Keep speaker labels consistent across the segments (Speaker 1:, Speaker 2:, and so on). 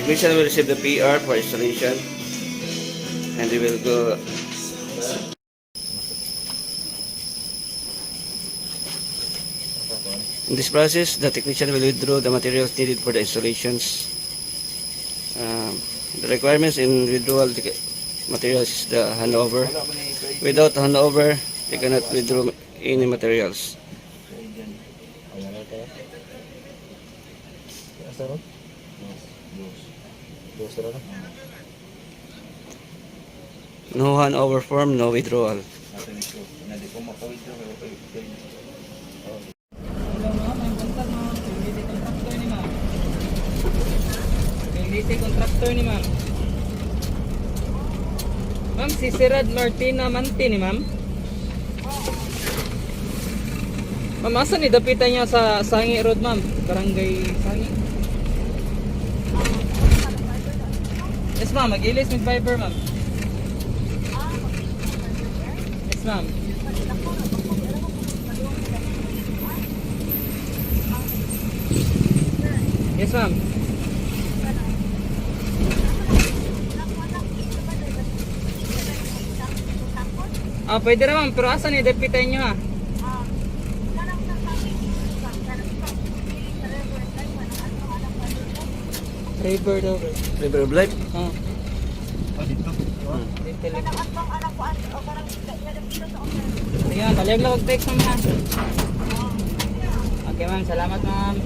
Speaker 1: technician will receive the PR for installation, and they will go. In this process, the technician will withdraw the materials needed for the installations. The requirements in withdrawal materials is the handover. Without handover, they cannot withdraw any materials. No handover form, no withdrawal.
Speaker 2: Kontraktor ni ma'am. Ma'am, si Sirad Martina Manti ni ma'am. Ma'am, asan ni dapitan niya sa Sangi Road ma'am? Barangay Sangi. Yes ma'am, mag-ilis with Viber ma'am. Yes ma'am. Yes ma'am. Pwede naman, pero asan ni dapitan niyo ha? River daw.
Speaker 1: River of Life?
Speaker 2: Dito. Ayan, balik lang mag-text ma'am ha. Okay ma'am, salamat ma'am.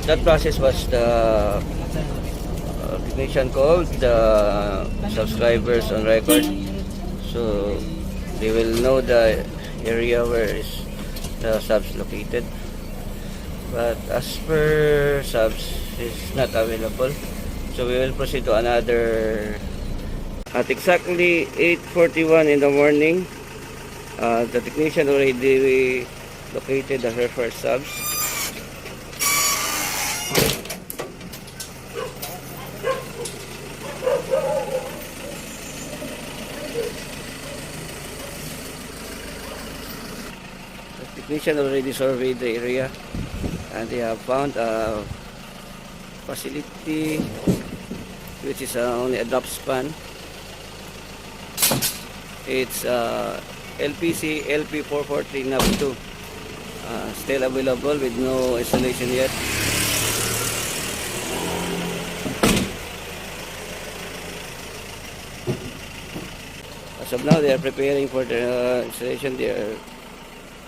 Speaker 1: That process was the technician called the subscribers on record, so they will know the area where is the subs located. But as per subs is not available, so we will proceed to another. At exactly 8:41 in the morning, the technician already located the first subs. Technician already surveyed the area, and they have found a facility which is only a drop span. It's LPC LP443 NAV2, still available with no installation yet. As of now, they are preparing for the installation. They are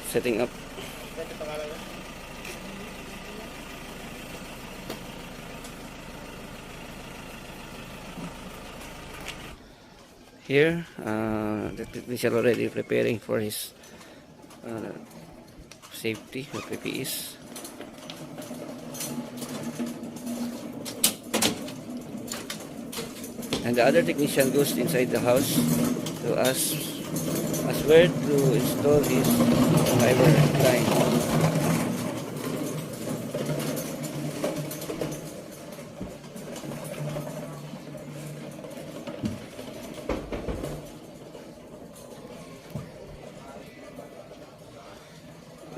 Speaker 1: setting up. Here, the technician already preparing for his safety or PPEs. And the other technician goes inside the house to ask where to install his fiber line.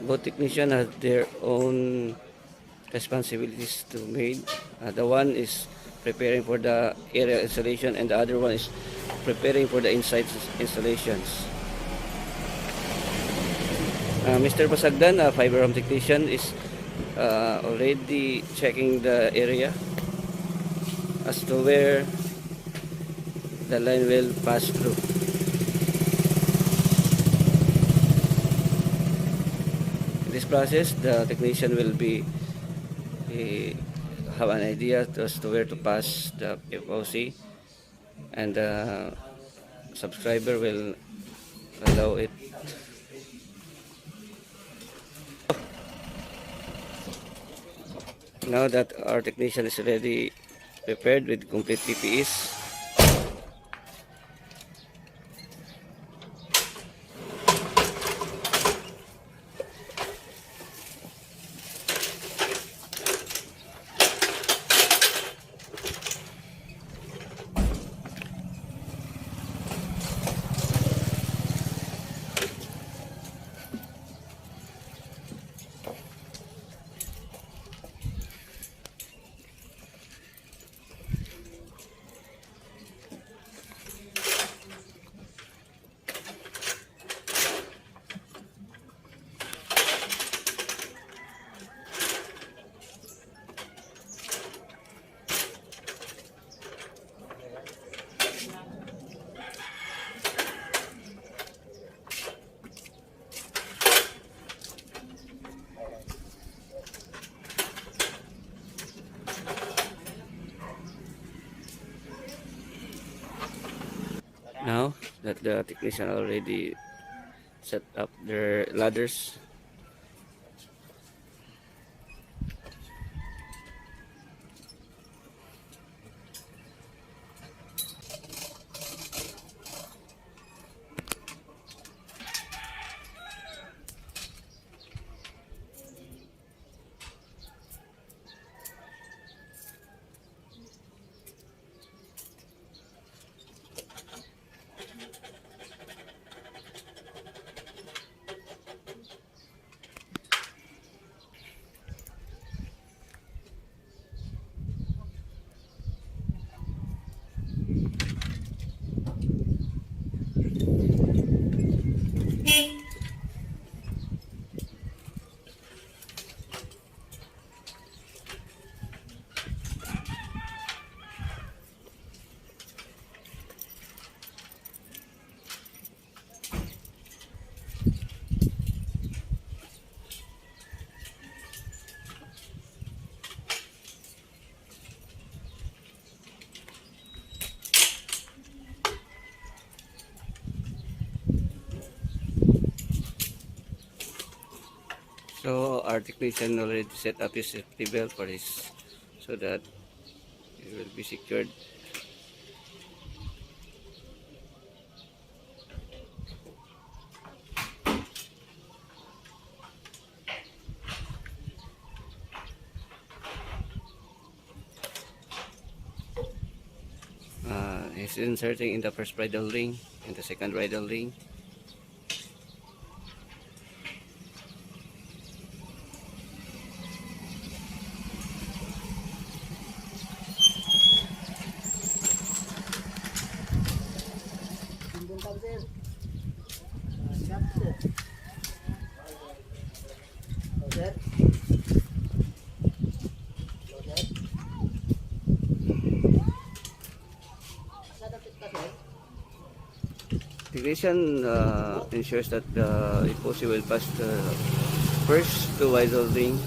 Speaker 1: Both technicians have their own responsibilities to make. The one is preparing for the area installation, and the other one is preparing for the inside installations. Mr. Basagdan, a fiber home technician, is already checking the area as to where the line will pass through. In this process, the technician will be have an idea as to where to pass the FOC, and the subscriber will allow it. Now that our technician is already prepared with complete PPEs, Now that the technician already set up their ladders, so our technician already set up his safety belt for his, so that it will be secured. He's inserting in the first bridle ring and the second bridle ring. Technician ensures that the epoxy will pass the first two bridle ring.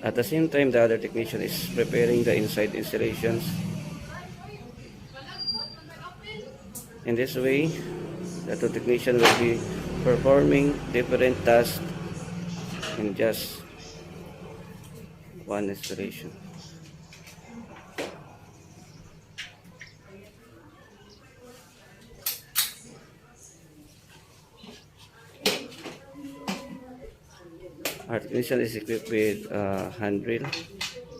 Speaker 1: At the same time, the other technician is preparing the inside installations. In this way, the two technicians will be performing different tasks in just one installation. Our technician is equipped with a handrail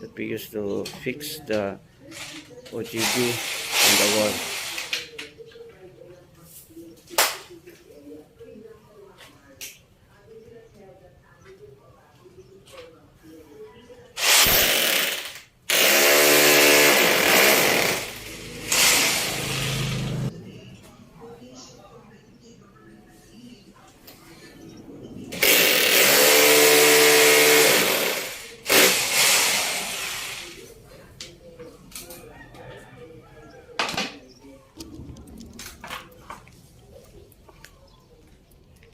Speaker 1: that we use to fix the OGB on the wall.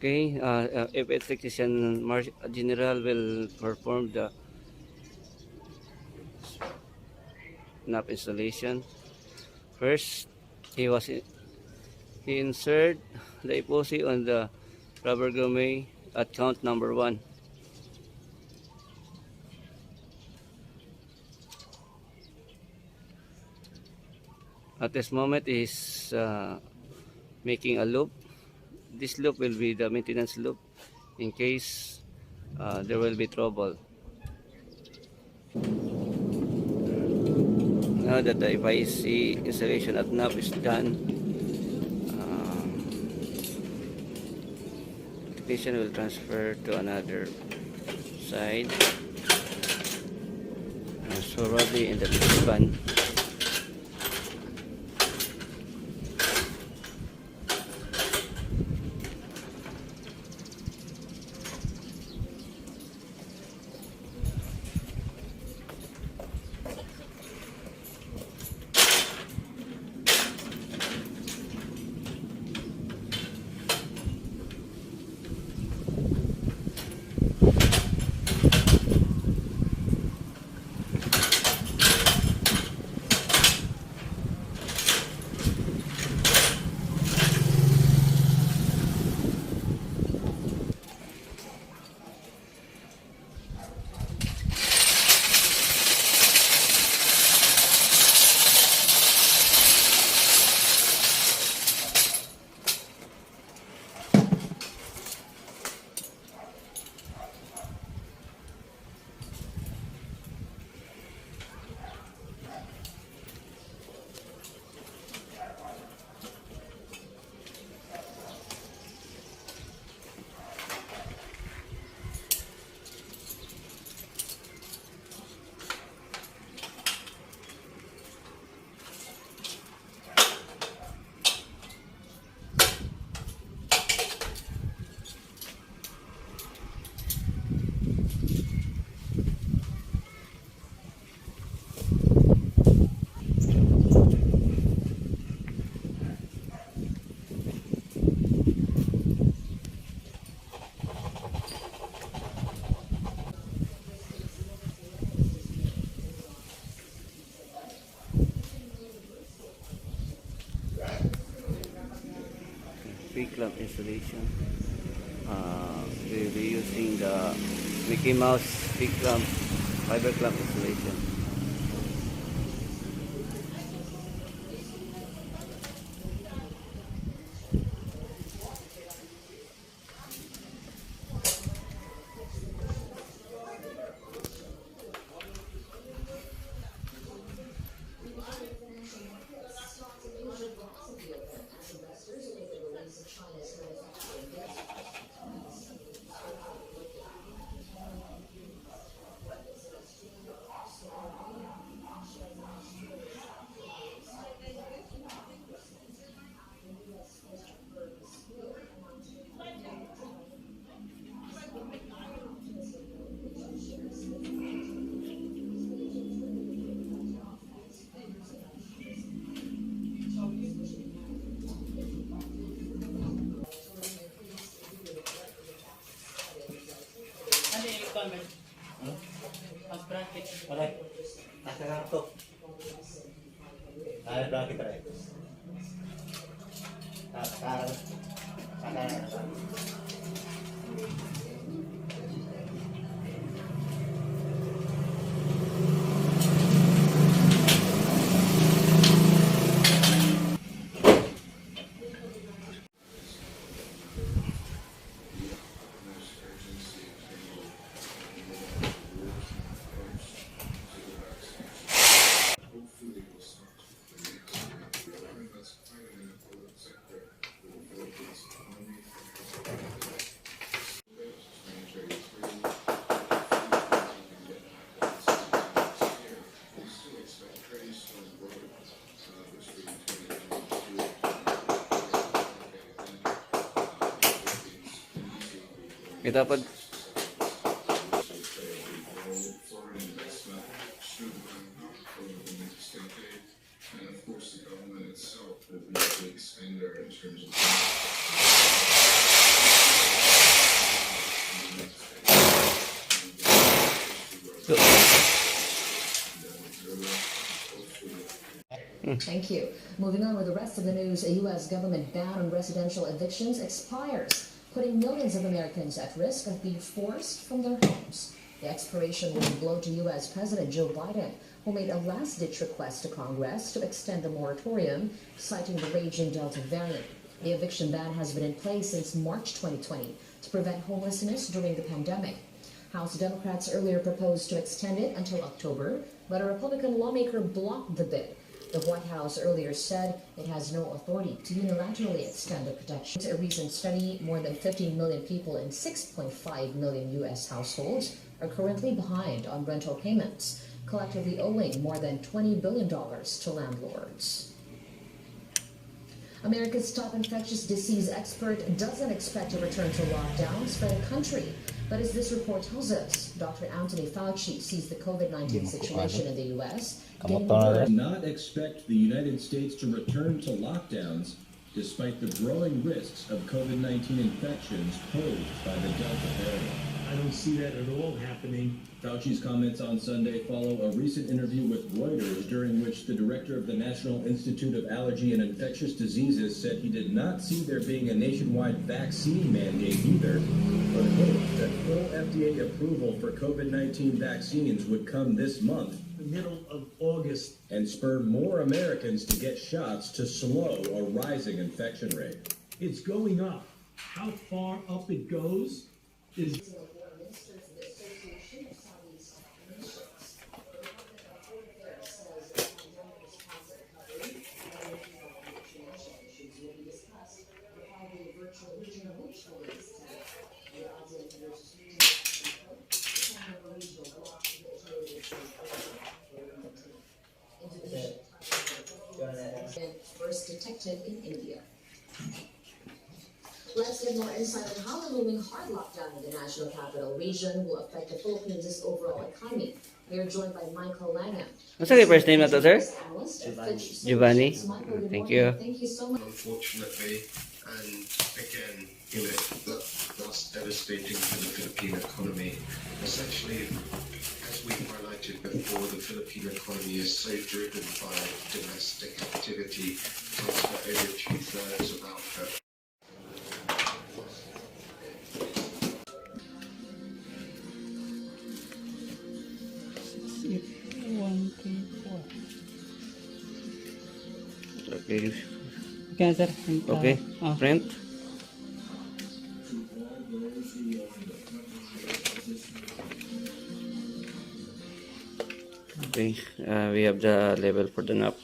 Speaker 1: Okay, if electrician general will perform the snap installation. First, he insert the epoxy on the rubber gourmet at count number 1. At this moment, is making a loop. This loop will be the maintenance loop in case there will be trouble. Now that the FIC installation at NAP is done, technician will transfer to another side. So probably in the span. P-clamp installation. We'll be using the Mickey Mouse P-clamp fiber clamp installation.
Speaker 3: Aray, nasa lang to. Ay, bracket aray.
Speaker 1: Kita pa
Speaker 4: Thank you. Moving on with the rest of the news, a U.S. government ban on residential evictions expires, putting millions of Americans at risk of being forced from their homes. The expiration will be a blow to U.S. President Joe Biden, who made a last-ditch request to Congress to extend the moratorium, citing the raging Delta variant. The eviction ban has been in place since March 2020 to prevent homelessness during the pandemic. House Democrats earlier proposed to extend it until October, but a Republican lawmaker blocked the bid. The White House earlier said it has no authority to unilaterally extend the protections. A recent study, more than 15 million people in 6.5 million U.S. households are currently behind on rental payments, collectively owing more than $20 billion to landlords. America's top infectious disease expert doesn't expect a return to lockdowns for the country. But as this report tells us, Dr. Anthony Fauci sees the COVID-19 situation in the U.S.
Speaker 5: does not expect the United States to return to lockdowns despite the growing risks of COVID-19 infections posed by the Delta variant.
Speaker 6: I don't see that at all happening.
Speaker 5: Fauci's comments on Sunday follow a recent interview with Reuters during which the director of the National Institute of Allergy and Infectious Diseases said he did not see there being a nationwide vaccine mandate either, but hoped that full FDA approval for COVID-19 vaccines would come this month.
Speaker 6: The middle of August.
Speaker 5: And spur more Americans to get shots to slow a rising infection rate.
Speaker 6: It's going up. How far up it goes is...
Speaker 4: First detected in India. Let's get more insight on how the looming hard lockdown in the National Capital Region will affect the Philippines' overall economy. We are joined by Michael Langham.
Speaker 1: What's your first name na to, sir? Giovanni.
Speaker 4: Michael,
Speaker 1: Thank you.
Speaker 4: Thank you so much.
Speaker 7: Unfortunately, and again, that's devastating for the Philippine economy. Essentially, as we highlighted before, the Philippine economy is so driven by domestic activity, accounts for over 2/3 of output.
Speaker 1: Okay.
Speaker 2: Okay, sir.
Speaker 1: Okay.
Speaker 2: Oh.
Speaker 1: Print. Okay. We have the level for the knob.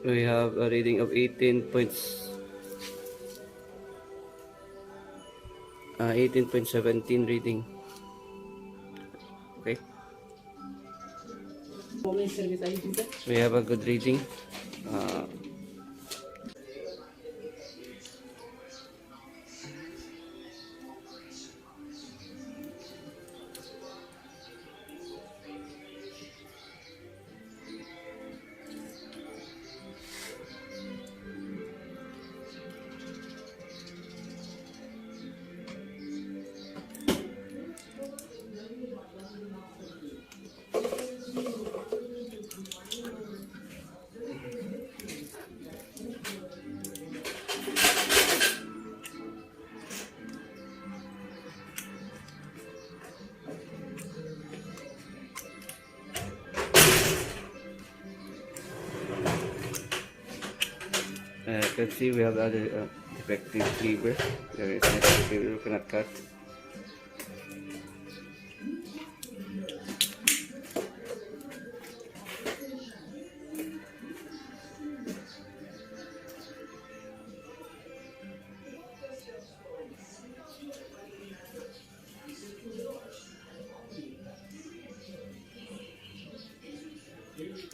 Speaker 1: We have a reading of 18.17 reading. Okay. We have a good reading. Uh, you can see we have other defective lever. There is a lever we cannot cut.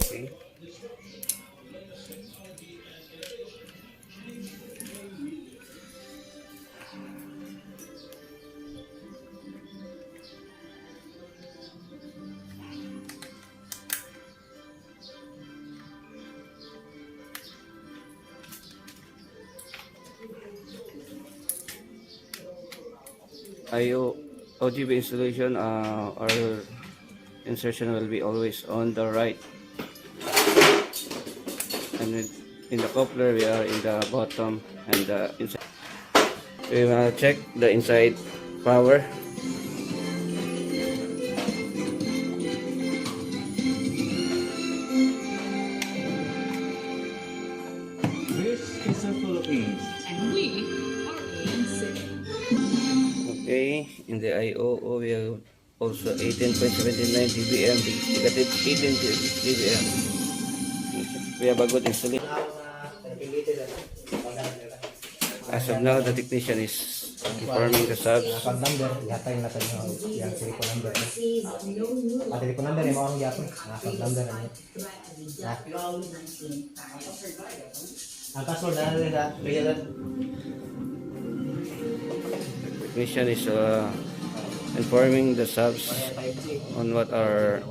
Speaker 1: Okay. IO OGB installation, our insertion will be always on the right, and in the coupler we are in the bottom and the inside. We will check the inside power.
Speaker 6: This is the Philippines.
Speaker 4: And we are ANC.
Speaker 1: Okay, in the IOO we have also 18.79 dBm, negative 18 dBm. We have a good installation. As of now, the technician is informing the subs.
Speaker 3: Pag number, yata yung nasa yung telephone number. Ah, telephone number yung mga yapon. Pag number na yun. Ang password na rin na.
Speaker 1: Technician is informing the subs on what are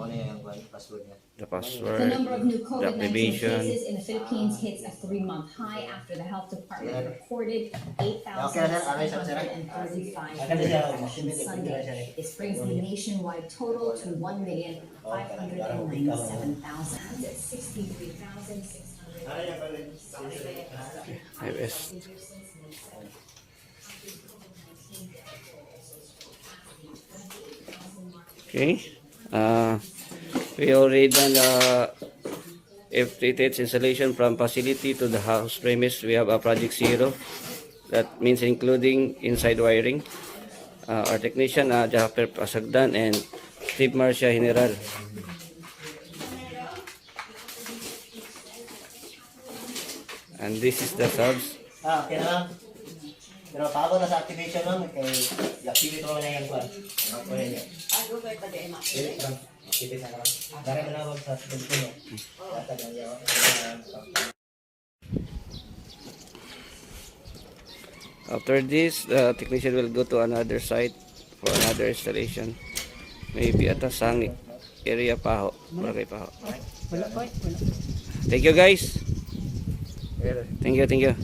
Speaker 1: the
Speaker 4: The
Speaker 1: password,
Speaker 4: number of new
Speaker 1: the
Speaker 4: COVID-19
Speaker 1: activation.
Speaker 4: cases in the Philippines hits a 3-month high after the health department reported 8,635 on Sunday. This brings the nationwide total to 1,597,000. That's 63,600.
Speaker 1: IS. Okay. We already done the FTTH installation from facility to the house premise. We have a project 0. That means including inside wiring. Our technician, Jaffer Pasagdan and Steve Marcia General. And this is the subs.
Speaker 3: Okay na lang. Pero pagod na sa activation lang, kay i-activate mo na yung kwan. Ako na yan. Activate na lang. Dari mo na sa telepono.
Speaker 1: After this, the technician will go to another site for another installation. Maybe at a Sangik area Paho. Barangay Paho. Thank you guys. Thank you.